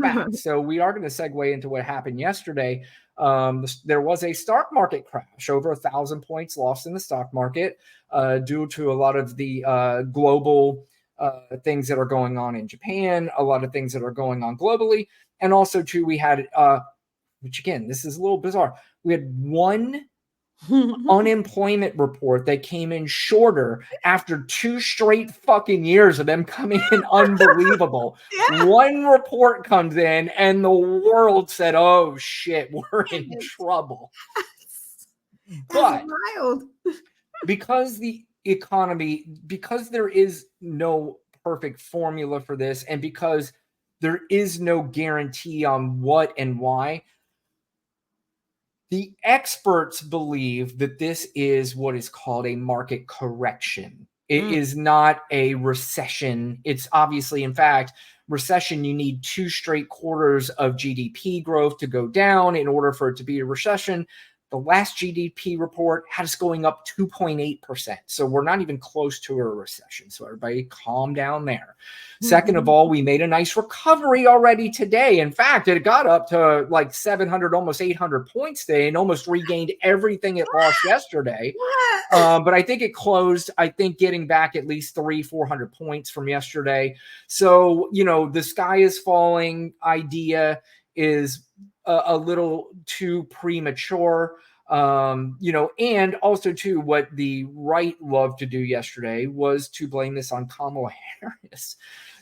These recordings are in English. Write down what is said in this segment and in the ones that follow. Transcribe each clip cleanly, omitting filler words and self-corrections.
back. So we are going to segue into what happened yesterday. There was a stock market crash, over 1,000 points lost in the stock market due to a lot of the global things that are going on in Japan, a lot of things that are going on globally. And also, too, we had, which again, this is a little bizarre. We had one unemployment report that came in shorter after 2 straight fucking years of them coming in unbelievable. Yeah. One report comes in and the world said, oh shit, we're in trouble. But wild. Because the economy, because there is no perfect formula for this, and because there is no guarantee on what and why, the experts believe that this is what is called a market correction. It is not a recession. It's obviously, in fact, recession, you need 2 straight quarters of GDP growth to go down in order for it to be a recession. The last GDP report had us going up 2.8%. So we're not even close to a recession. So everybody calm down there. Second of all, we made a nice recovery already today. In fact, it got up to like 700, almost 800 points today and almost regained everything it lost yesterday. But I think it closed, getting back at least 300-400 points from yesterday. So, the sky is falling idea is a little too premature, and also too, what the right loved to do yesterday was to blame this on Kamala Harris.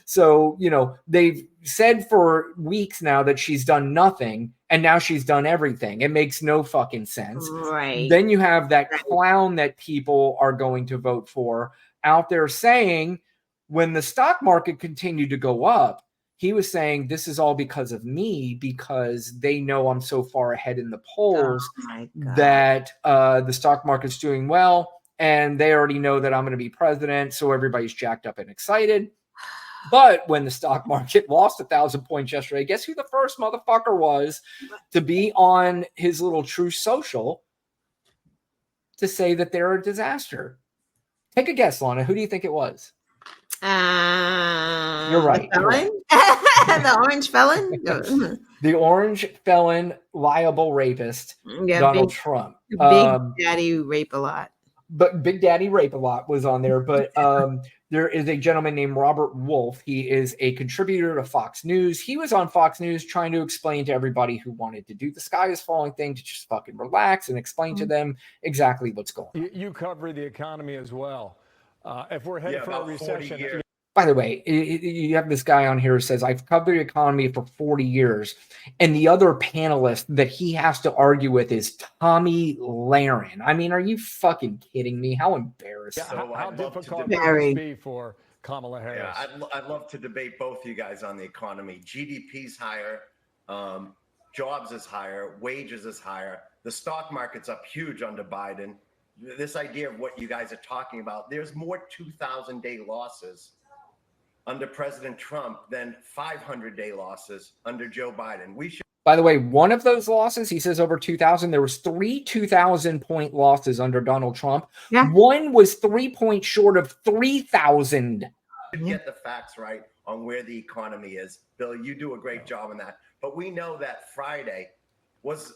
So, they've said for weeks now that she's done nothing, and now she's done everything. It makes no fucking sense. Right. Then you have that clown that people are going to vote for out there saying, when the stock market continued to go up, he was saying this is all because of me, because they know I'm so far ahead in the polls that the stock market's doing well, and they already know that I'm going to be president, so everybody's jacked up and excited. But when the stock market lost 1,000 points yesterday, guess who the first motherfucker was to be on his little Truth Social to say that they're a disaster? Take a guess, Lana. Who do you think it was? You're right. The felon? The orange felon? The orange felon, liable rapist, Donald Trump. Big Daddy Rape a Lot. But Big Daddy Rape a Lot was on there. But there is a gentleman named Robert Wolf. He is a contributor to Fox News. He was on Fox News trying to explain to everybody who wanted to do the sky is falling thing to just fucking relax and explain to them exactly what's going on. You cover the economy as well. If we're headed for a recession. By the way, you have this guy on here who says, I've covered the economy for 40 years. And the other panelist that he has to argue with is Tommy Lahren. I mean, are you fucking kidding me? How embarrassing. Yeah, how difficult would this be for Kamala Harris? Yeah, I'd love to debate both you guys on the economy. GDP's higher, jobs is higher, wages is higher. The stock market's up huge under Biden. This idea of what you guys are talking about, there's more 2,000-day losses under President Trump than 500-day losses under Joe Biden. By the way, one of those losses, he says over 2,000. There was 3 2,000-point losses under Donald Trump. Yeah. One was 3 points short of 3,000. Get the facts right on where the economy is. Bill, you do a great job on that. But we know that Friday was,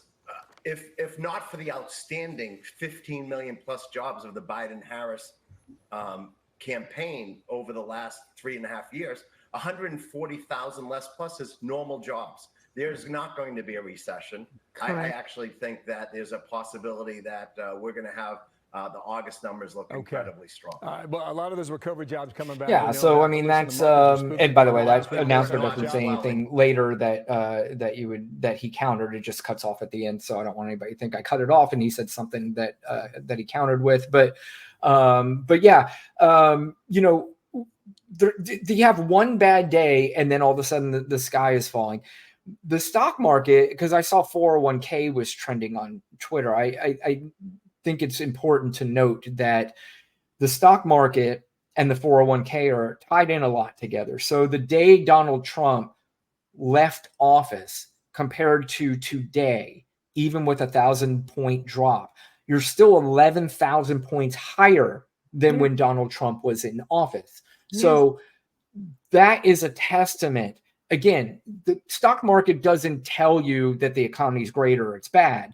if not for the outstanding 15 million plus jobs of the Biden-Harris campaign over the last 3.5 years, 140,000 less plus is normal jobs. There's not going to be a recession. I actually think that there's a possibility that we're going to have the August numbers look incredibly strong. But a lot of those recovery jobs coming back. Yeah, so I mean that's and by the way, that announcement doesn't say anything later that he countered. It just cuts off at the end. So I don't want anybody to think I cut it off and he said something that he countered with. But yeah, you have one bad day and then all of a sudden the sky is falling. The stock market, because I saw 401k was trending on Twitter. I think it's important to note that the stock market and the 401k are tied in a lot together. So the day Donald Trump left office compared to today, even with 1,000-point drop, you're still 11,000 points higher than when Donald Trump was in office. So that is a testament again, the stock market doesn't tell you that the economy is great or it's bad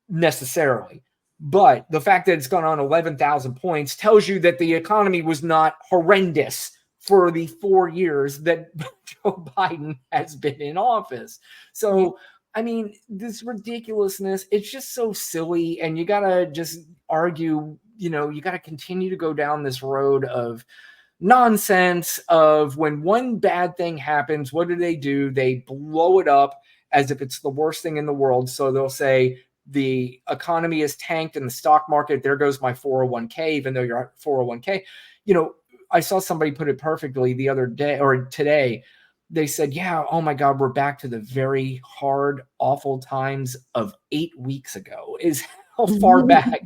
necessarily. But the fact that it's gone on 11,000 points tells you that the economy was not horrendous for the 4 years that Joe Biden has been in office. So, I mean, this ridiculousness, it's just so silly. And you got to just argue, you got to continue to go down this road of nonsense of when one bad thing happens, what do? They blow it up as if it's the worst thing in the world. So they'll say, the economy is tanked in the stock market. There goes my 401k, even though your 401k, I saw somebody put it perfectly the other day or today. They said, yeah, oh my God, we're back to the very hard, awful times of 8 weeks ago is how far back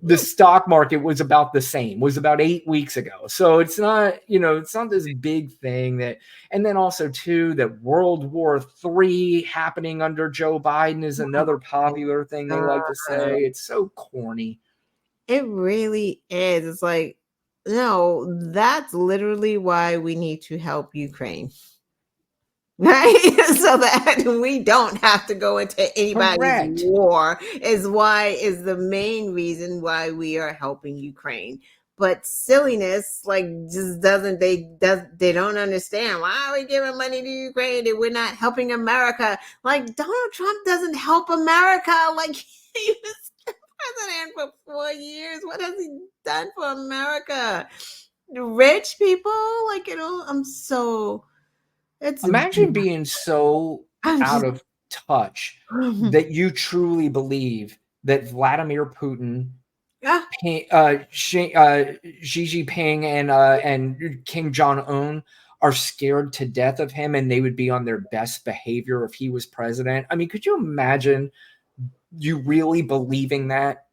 the stock market was about the same, was about 8 weeks ago. So it's not, it's not this big thing that, and then also too, that World War III happening under Joe Biden is another popular thing they like to say. It's so corny. It really is. It's like, no, that's literally why we need to help Ukraine. Right? So that we don't have to go into anybody's war is the main reason why we are helping Ukraine. But silliness, like, just they don't understand. Why are we giving money to Ukraine and we're not helping America? Like, Donald Trump doesn't help America. Like, he was president for 4 years. What has he done for America? Rich people, like, I'm so... Imagine being so out of touch that you truly believe that Vladimir Putin, Xi Jinping, and Kim Jong-un are scared to death of him, and they would be on their best behavior if he was president. I mean, could you imagine you really believing that?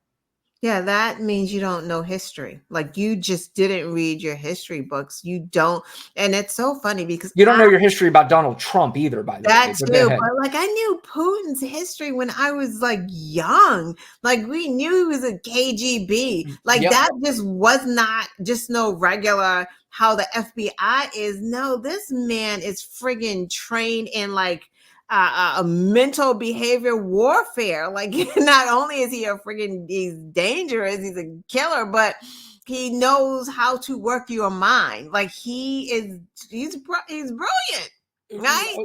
Yeah, that means you don't know history. Like, you just didn't read your history books. You don't. And it's so funny because you don't know your history about Donald Trump either, by the way. That too. But like, I knew Putin's history when I was like young. Like, we knew he was a KGB. Like, that just was not just no regular how the FBI is. No, this man is friggin' trained in like a mental behavior warfare. Like, not only is he he's dangerous, he's a killer, but he knows how to work your mind. Like, he's brilliant, right?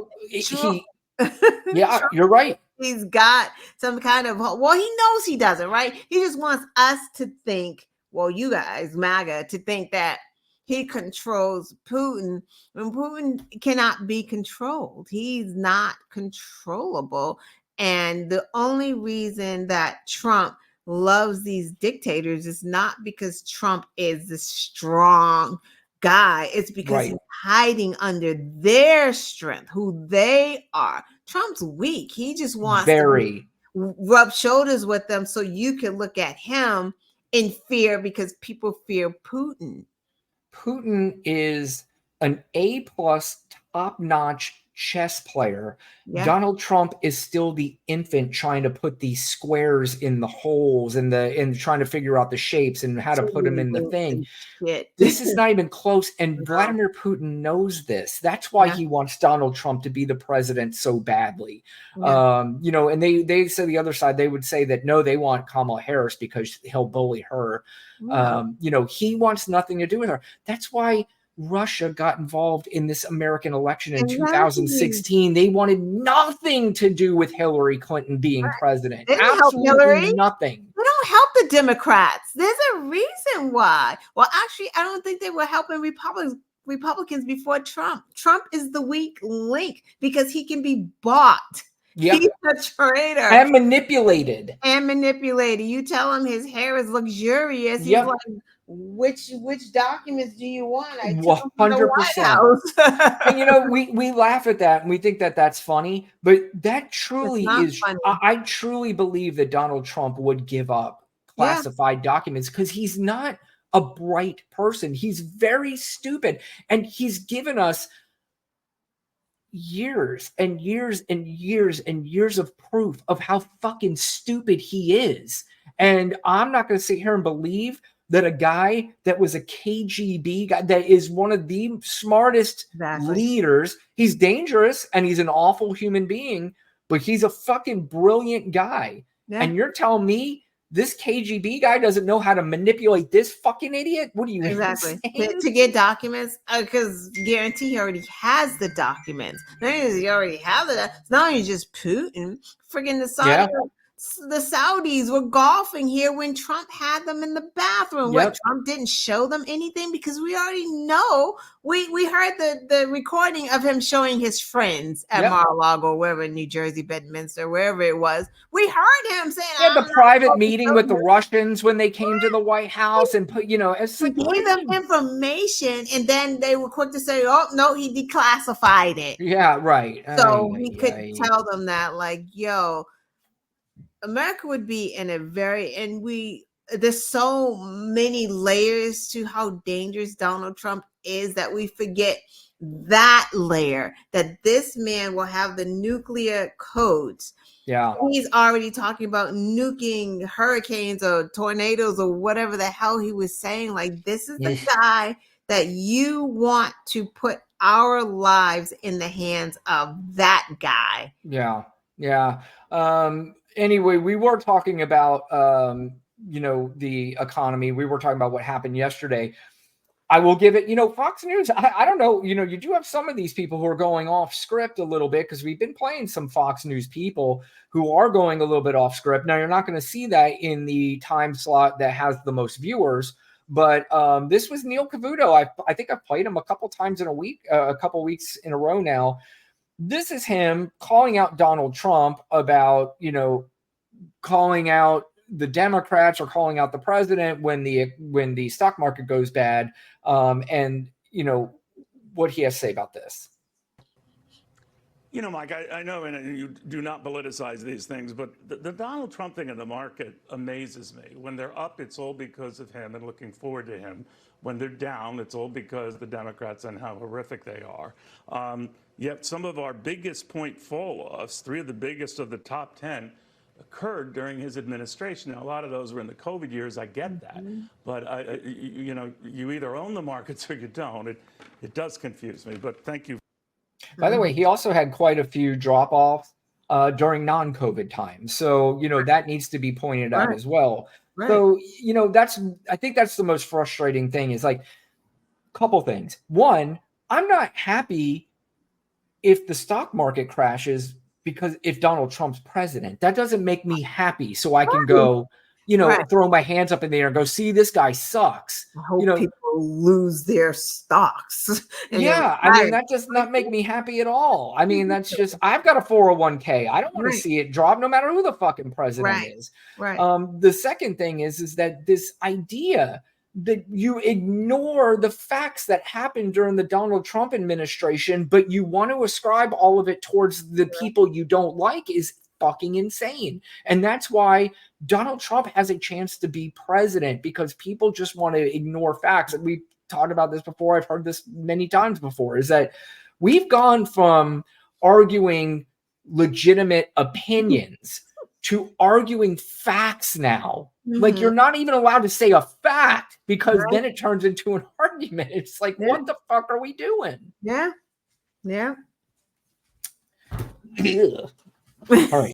You're right. He's got some kind of, well, he knows he doesn't, right? He just wants us to think, well, you guys, MAGA, to think that he controls Putin, when Putin cannot be controlled. He's not controllable. And the only reason that Trump loves these dictators is not because Trump is the strong guy. It's because he's hiding under their strength, who they are. Trump's weak. He just wants to rub shoulders with them so you can look at him in fear because people fear Putin. Putin is an A+ top-notch chess player. Donald Trump is still the infant trying to put these squares in the holes and trying to figure out the shapes and how to put them in the thing. This is not even close. And Vladimir Putin knows this. That's why he wants Donald Trump to be the president so badly. And they said the other side, they would say that no, they want Kamala Harris because he'll bully her. He wants nothing to do with her. That's why Russia got involved in this American election in 2016. They wanted nothing to do with Hillary Clinton being president. They don't help Hillary. Nothing. They don't help the Democrats. There's a reason why. Well, actually, I don't think they were helping Republicans before Trump. Trump is the weak link because he can be bought. He's a traitor. And manipulated. You tell him his hair is luxurious. He's like, which documents do you want? I took 100%. And we laugh at that and we think that that's funny, but that truly is funny. I truly believe that Donald Trump would give up classified documents because he's not a bright person. He's very stupid, and he's given us years and years and years and years of proof of how fucking stupid he is. And I'm not going to sit here and believe that a guy that was a KGB guy, that is one of the smartest leaders, he's dangerous and he's an awful human being, but he's a fucking brilliant guy. Yeah. And you're telling me this KGB guy doesn't know how to manipulate this fucking idiot? What are you to get documents? Because guarantee he already has the documents. Not only does he already have it's not only just Putin. Friggin' the Saudis were golfing here when Trump had them in the bathroom. What, Trump didn't show them anything? Because we already know. We heard the recording of him showing his friends at Mar-a-Lago, wherever, New Jersey, Bedminster, wherever it was. We heard him saying, he had the private meeting with the Russians when they came to the White House and put, it's like, he gave them information, and then they were quick to say, oh no, he declassified it. Yeah, right. So he could tell them that, like, yo, America would be in a there's so many layers to how dangerous Donald Trump is that we forget that layer, that this man will have the nuclear codes. Yeah. He's already talking about nuking hurricanes or tornadoes or whatever the hell he was saying. Like, this is the guy that you want to put our lives in the hands of that guy. Yeah. Yeah. Anyway, we were talking about, the economy. We were talking about what happened yesterday. I will give it, Fox News. I don't know, you do have some of these people who are going off script a little bit, because we've been playing some Fox News people who are going a little bit off script. Now, you're not going to see that in the time slot that has the most viewers, but this was Neil Cavuto. I think I've played him a couple times in a week, a couple weeks in a row now. This is him calling out Donald Trump about, calling out the Democrats or calling out the president when the stock market goes bad. And what he has to say about this. Mike, I know, and you do not politicize these things, but the Donald Trump thing in the market amazes me. When they're up, it's all because of him and looking forward to him. When they're down, it's all because the Democrats and how horrific they are. Yet some of our biggest point fall-offs, 3 of the biggest of the top 10, occurred during his administration. Now, a lot of those were in the COVID years. I get that. But, you either own the markets or you don't. It does confuse me, but thank you. By the way, he also had quite a few drop-offs during non-COVID times. So, that needs to be pointed out as well. Right. So, I think that's the most frustrating thing is, like, a couple things. One, I'm not happy if the stock market crashes because if Donald Trump's president. That doesn't make me happy. So I can go, throw my hands up in the air and go, see, this guy sucks. I hope people lose their stocks. Yeah. I mean, that does not make me happy at all. I mean, that's just, I've got a 401k. I don't want to see it drop no matter who the fucking president is. Right. The second thing is that this idea that you ignore the facts that happened during the Donald Trump administration, but you want to ascribe all of it towards the people you don't like is fucking insane. And that's why Donald Trump has a chance to be president, because people just want to ignore facts. And we've talked about this before. I've heard this many times before, is that we've gone from arguing legitimate opinions to arguing facts now. Like, you're not even allowed to say a fact, because then it turns into an argument. It's like, what the fuck are we doing? Yeah. All right.